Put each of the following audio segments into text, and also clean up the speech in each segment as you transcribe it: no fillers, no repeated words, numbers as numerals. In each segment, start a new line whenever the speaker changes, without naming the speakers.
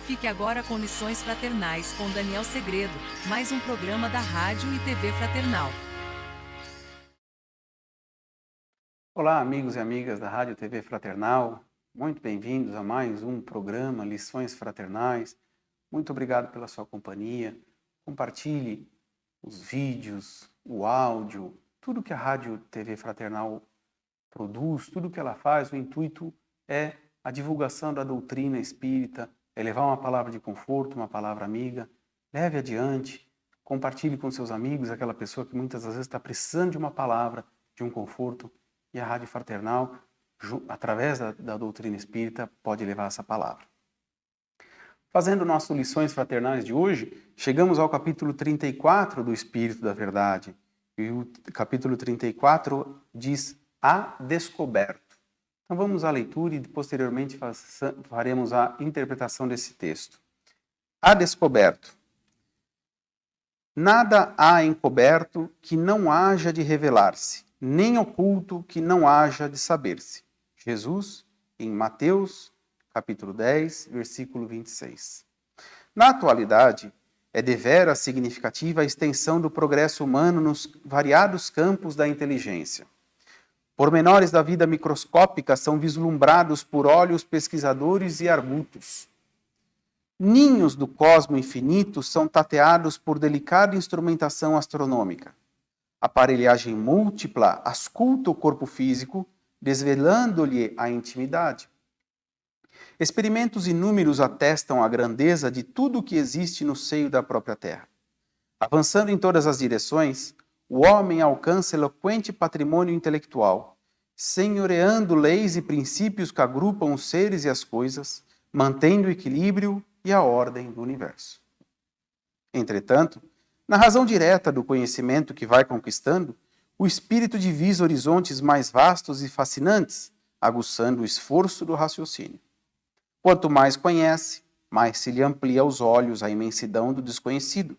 Fique agora com Lições Fraternais com Daniel Segredo, mais um programa da Rádio e TV Fraternal.
Olá, amigos e amigas da Rádio e TV Fraternal. Muito bem-vindos a mais um programa Lições Fraternais. Muito obrigado pela sua companhia. Compartilhe os vídeos, o áudio, tudo que a Rádio e TV Fraternal produz, tudo que ela faz. O intuito é a divulgação da doutrina espírita, é levar uma palavra de conforto, uma palavra amiga. Leve adiante, compartilhe com seus amigos, aquela pessoa que muitas vezes está precisando de uma palavra, de um conforto. E a Rádio Fraternal, através da doutrina espírita, pode levar essa palavra. Fazendo nossas lições fraternais de hoje, chegamos ao capítulo 34 do Espírito da Verdade. E o capítulo 34 diz A Descoberto. Então vamos à leitura e posteriormente faremos a interpretação desse texto. A Descoberto. Nada há encoberto que não haja de revelar-se, nem oculto que não haja de saber-se. Jesus, em Mateus, capítulo 10, versículo 26. Na atualidade, é deveras significativa a extensão do progresso humano nos variados campos da inteligência. Pormenores da vida microscópica são vislumbrados por olhos pesquisadores e argutos. Ninhos do cosmo infinito são tateados por delicada instrumentação astronômica. Aparelhagem múltipla ausculta o corpo físico, desvelando-lhe a intimidade. Experimentos inúmeros atestam a grandeza de tudo o que existe no seio da própria Terra. Avançando em todas as direções, o homem alcança eloquente patrimônio intelectual, senhoreando leis e princípios que agrupam os seres e as coisas, mantendo o equilíbrio e a ordem do universo. Entretanto, na razão direta do conhecimento que vai conquistando, o espírito divisa horizontes mais vastos e fascinantes, aguçando o esforço do raciocínio. Quanto mais conhece, mais se lhe amplia aos olhos a imensidão do desconhecido.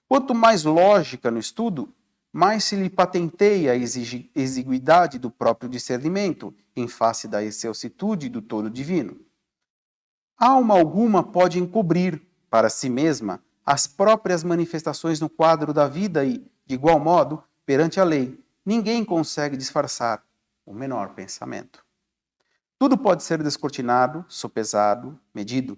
Quanto mais lógica no estudo, mais se lhe patenteia a exiguidade do próprio discernimento em face da excelsitude do todo divino. Alma alguma pode encobrir, para si mesma, as próprias manifestações no quadro da vida e, de igual modo, perante a lei, ninguém consegue disfarçar o menor pensamento. Tudo pode ser descortinado, sopesado, medido.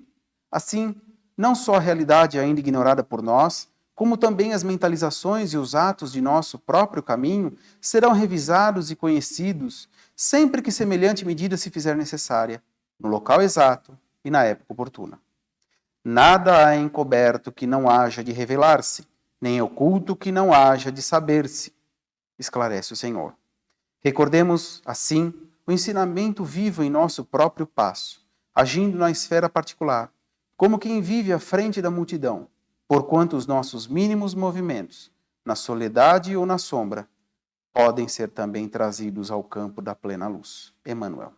Assim, não só a realidade ainda ignorada por nós, como também as mentalizações e os atos de nosso próprio caminho serão revisados e conhecidos sempre que semelhante medida se fizer necessária, no local exato e na época oportuna. Nada há encoberto que não haja de revelar-se, nem oculto que não haja de saber-se, esclarece o Senhor. Recordemos, assim, o ensinamento vivo em nosso próprio passo, agindo na esfera particular, como quem vive à frente da multidão, porquanto os nossos mínimos movimentos, na soledade ou na sombra, podem ser também trazidos ao campo da plena luz. Emmanuel.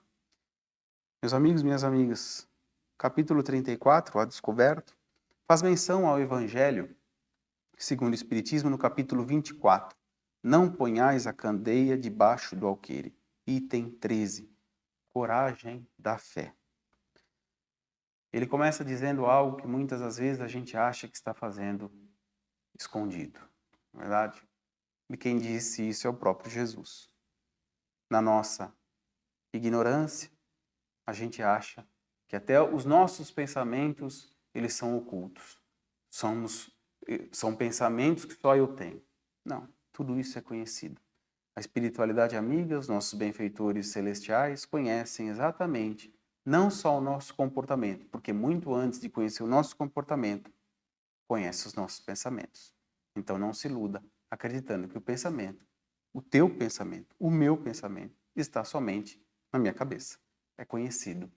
Meus amigos, minhas amigas, capítulo 34, A Descoberto, faz menção ao Evangelho, segundo o Espiritismo, no capítulo 24. Não ponhais a candeia debaixo do alqueire. Item 13. Coragem da fé. Ele começa dizendo algo que muitas das vezes a gente acha que está fazendo escondido. Não é verdade? E quem disse isso é o próprio Jesus. Na nossa ignorância, a gente acha que até os nossos pensamentos, eles são ocultos. São pensamentos que só eu tenho. Não, tudo isso é conhecido. A espiritualidade amiga, os nossos benfeitores celestiais conhecem exatamente não só o nosso comportamento, porque muito antes de conhecer o nosso comportamento, conhece os nossos pensamentos. Então não se iluda acreditando que o pensamento, o teu pensamento, o meu pensamento, está somente na minha cabeça. É conhecido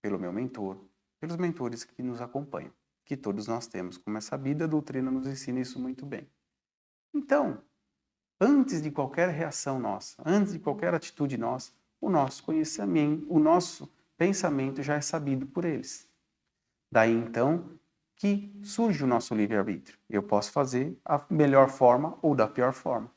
pelo meu mentor, pelos mentores que nos acompanham, que todos nós temos, como é sabido, a doutrina nos ensina isso muito bem. Então, antes de qualquer reação nossa, antes de qualquer atitude nossa, o nosso conhecimento, o nosso pensamento já é sabido por eles. Daí então que surge o nosso livre-arbítrio. Eu posso fazer a melhor forma ou da pior forma.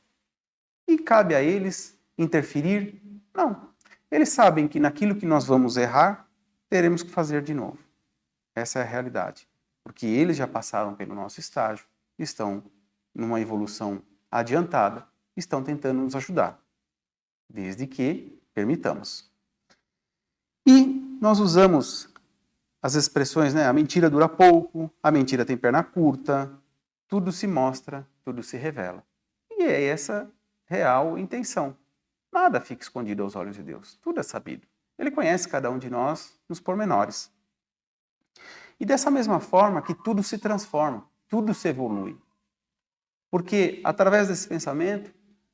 E cabe a eles interferir? Não. Eles sabem que naquilo que nós vamos errar, teremos que fazer de novo. Essa é a realidade. porque eles já passaram pelo nosso estágio, estão numa evolução adiantada, estão tentando nos ajudar, desde que permitamos. E nós usamos as expressões, né? A mentira dura pouco, a mentira tem perna curta, tudo se mostra, tudo se revela. E é essa real intenção. Nada fica escondido aos olhos de Deus, tudo é sabido. Ele conhece cada um de nós nos pormenores. E dessa mesma forma que tudo se transforma, tudo se evolui. Porque através desse pensamento,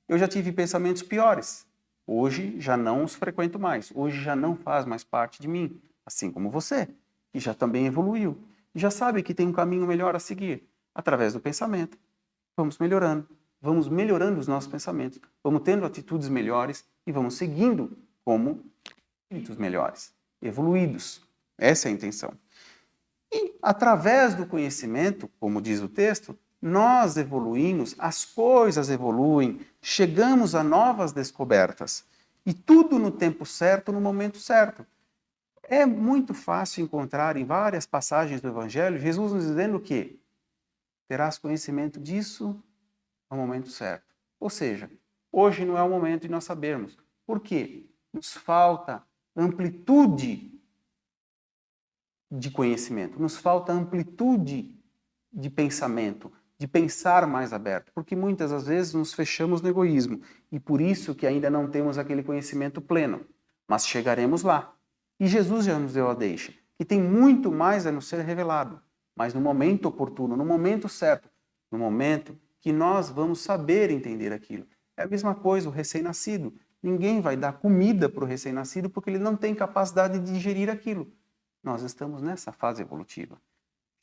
eu já tive pensamentos piores. Hoje já não os frequento mais, hoje já não faz mais parte de mim, assim como você, que já também evoluiu, e já sabe que tem um caminho melhor a seguir. Através do pensamento, vamos melhorando os nossos pensamentos, vamos tendo atitudes melhores e vamos seguindo como espíritos melhores, evoluídos. Essa é a intenção. E através do conhecimento, como diz o texto, nós evoluímos, as coisas evoluem, chegamos a novas descobertas. E tudo no tempo certo, no momento certo. É muito fácil encontrar em várias passagens do Evangelho Jesus nos dizendo que terás conhecimento disso no momento certo. Ou seja, hoje não é o momento de nós sabermos. Por quê? Nos falta amplitude de conhecimento, nos falta amplitude de pensamento, de pensar mais aberto, porque muitas das vezes nos fechamos no egoísmo e por isso que ainda não temos aquele conhecimento pleno, mas chegaremos lá. E Jesus já nos deu a deixa, que tem muito mais a nos ser revelado, mas no momento oportuno, no momento certo, no momento que nós vamos saber entender aquilo. É a mesma coisa o recém-nascido. Ninguém vai dar comida para o recém-nascido porque ele não tem capacidade de digerir aquilo. Nós estamos nessa fase evolutiva.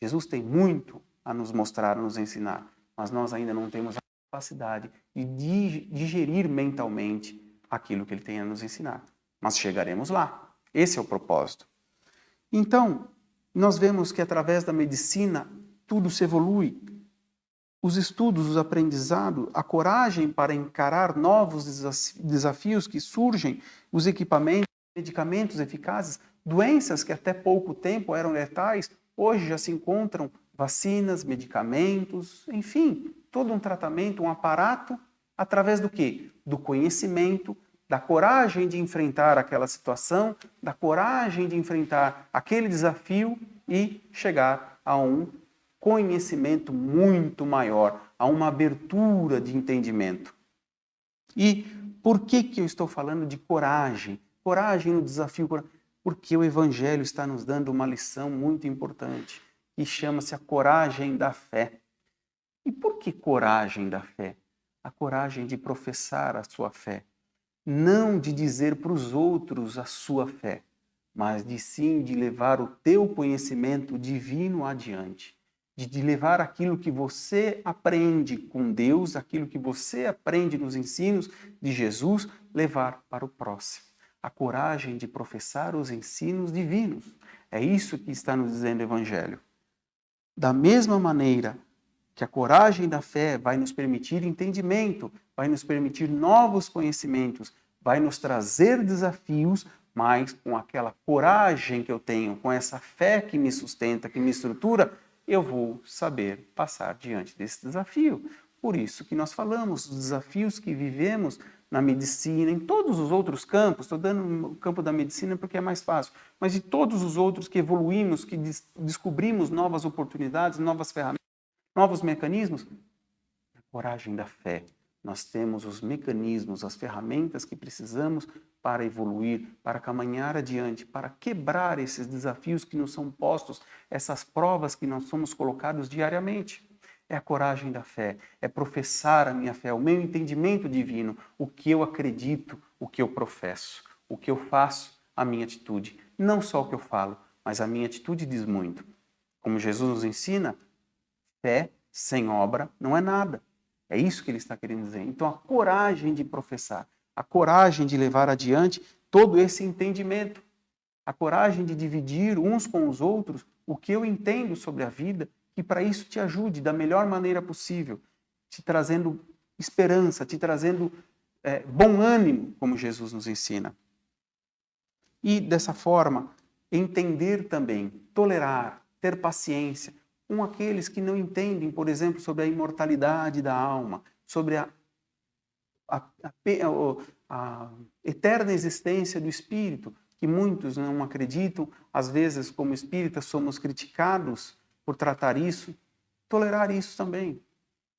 Jesus tem muito a nos mostrar, a nos ensinar, mas nós ainda não temos a capacidade de digerir mentalmente aquilo que ele tem a nos ensinar. Mas chegaremos lá. Esse é o propósito. Então, nós vemos que através da medicina tudo se evolui. Os estudos, os aprendizados, a coragem para encarar novos desafios que surgem, os equipamentos, medicamentos eficazes, doenças que até pouco tempo eram letais, hoje já se encontram vacinas, medicamentos, enfim, todo um tratamento, um aparato, através do quê? Do conhecimento, da coragem de enfrentar aquela situação, da coragem de enfrentar aquele desafio e chegar a um conhecimento muito maior, a uma abertura de entendimento. E por que eu estou falando de coragem? Coragem no desafio, porque o Evangelho está nos dando uma lição muito importante, que chama-se a coragem da fé. E por que coragem da fé? A coragem de professar a sua fé. Não de dizer para os outros a sua fé, mas de sim de levar o teu conhecimento divino adiante. De levar aquilo que você aprende com Deus, aquilo que você aprende nos ensinos de Jesus, levar para o próximo. A coragem de professar os ensinos divinos. É isso que está nos dizendo o Evangelho. Da mesma maneira que a coragem da fé vai nos permitir entendimento, vai nos permitir novos conhecimentos, vai nos trazer desafios, mas com aquela coragem que eu tenho, com essa fé que me sustenta, que me estrutura, eu vou saber passar diante desse desafio. Por isso que nós falamos dos desafios que vivemos na medicina, em todos os outros campos, estou dando o campo da medicina porque é mais fácil, mas de todos os outros que evoluímos, que descobrimos novas oportunidades, novas ferramentas, novos mecanismos, a coragem da fé. Nós temos os mecanismos, as ferramentas que precisamos para evoluir, para caminhar adiante, para quebrar esses desafios que nos são postos, essas provas que nós somos colocados diariamente. É a coragem da fé, é professar a minha fé, o meu entendimento divino, o que eu acredito, o que eu professo, o que eu faço, a minha atitude. Não só o que eu falo, mas a minha atitude diz muito. Como Jesus nos ensina, fé sem obra não é nada. É isso que ele está querendo dizer. Então, a coragem de professar, a coragem de levar adiante todo esse entendimento, a coragem de dividir uns com os outros o que eu entendo sobre a vida, que para isso te ajude da melhor maneira possível, te trazendo esperança, te trazendo bom ânimo, como Jesus nos ensina. E, dessa forma, entender também, tolerar, ter paciência, com aqueles que não entendem, por exemplo, sobre a imortalidade da alma, sobre a eterna existência do espírito, que muitos não acreditam. Às vezes, como espíritas, somos criticados por tratar isso. Tolerar isso também,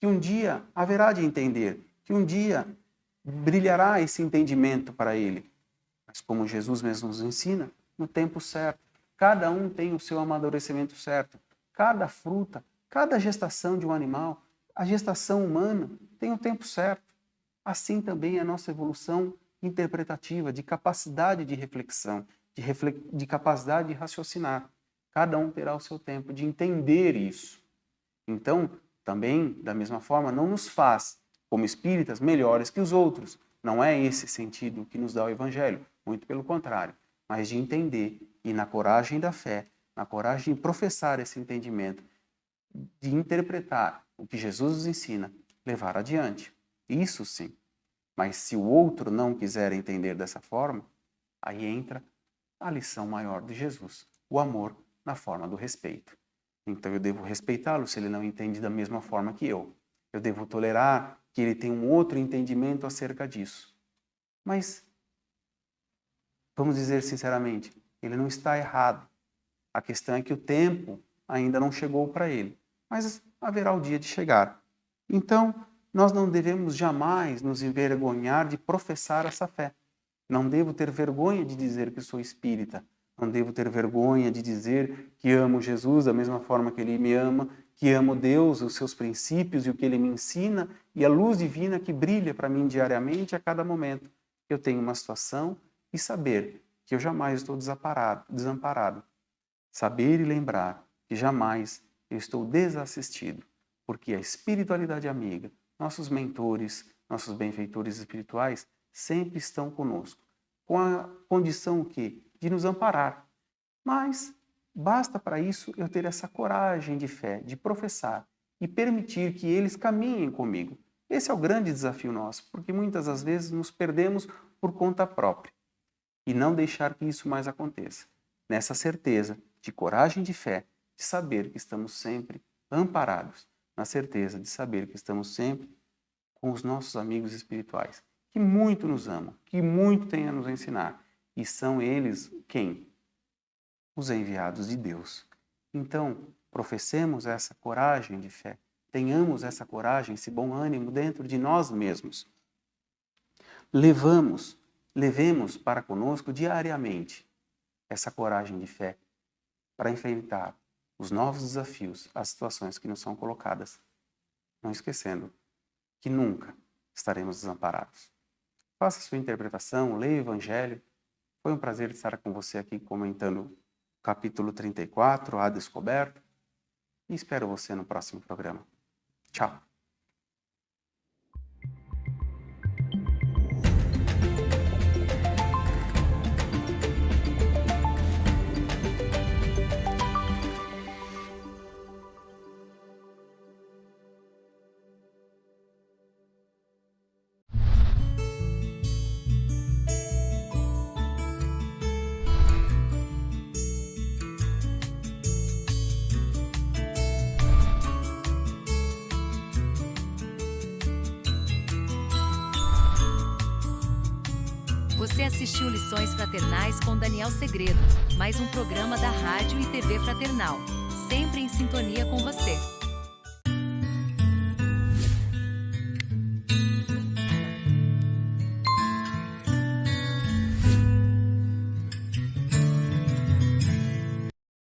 que um dia haverá de entender, que um dia brilhará esse entendimento para ele. Mas como Jesus mesmo nos ensina, no tempo certo. Cada um tem o seu amadurecimento certo. Cada fruta, cada gestação de um animal, a gestação humana tem o tempo certo. Assim também é a nossa evolução interpretativa, de capacidade de reflexão, de capacidade de raciocinar. Cada um terá o seu tempo de entender isso. Então, também, da mesma forma, não nos faz, como espíritas, melhores que os outros. Não é esse sentido que nos dá o Evangelho, muito pelo contrário, mas de entender e na coragem da fé, na coragem de professar esse entendimento, de interpretar o que Jesus nos ensina, levar adiante. Isso sim. Mas se o outro não quiser entender dessa forma, aí entra a lição maior de Jesus, o amor na forma do respeito. Então eu devo respeitá-lo se ele não entende da mesma forma que eu. Eu devo tolerar que ele tenha um outro entendimento acerca disso. Mas, vamos dizer sinceramente, ele não está errado. A questão é que o tempo ainda não chegou para ele. Mas haverá o dia de chegar. Então, nós não devemos jamais nos envergonhar de professar essa fé. Não devo ter vergonha de dizer que sou espírita. Não devo ter vergonha de dizer que amo Jesus da mesma forma que ele me ama, que amo Deus, os seus princípios e o que ele me ensina e a luz divina que brilha para mim diariamente a cada momento. Eu tenho uma situação e saber que eu jamais estou desamparado. Saber e lembrar que jamais eu estou desassistido, porque a espiritualidade amiga, nossos mentores, nossos benfeitores espirituais sempre estão conosco, com a condição que de nos amparar. Mas basta para isso eu ter essa coragem de fé, de professar e permitir que eles caminhem comigo. Esse é o grande desafio nosso, porque muitas das vezes nos perdemos por conta própria e não deixar que isso mais aconteça. Nessa certeza de coragem de fé, de saber que estamos sempre amparados, na certeza de saber que estamos sempre com os nossos amigos espirituais, que muito nos amam, que muito têm a nos ensinar. E são eles quem? Os enviados de Deus. Então, professemos essa coragem de fé. Tenhamos essa coragem, esse bom ânimo dentro de nós mesmos. Levemos para conosco diariamente essa coragem de fé para enfrentar os novos desafios, as situações que nos são colocadas. Não esquecendo que nunca estaremos desamparados. Faça sua interpretação, leia o Evangelho. Foi um prazer estar com você aqui comentando o capítulo 34, A Descoberta. E espero você no próximo programa. Tchau!
Você assistiu Lições Fraternais com Daniel Segredo, mais um programa da Rádio e TV Fraternal, sempre em sintonia com você.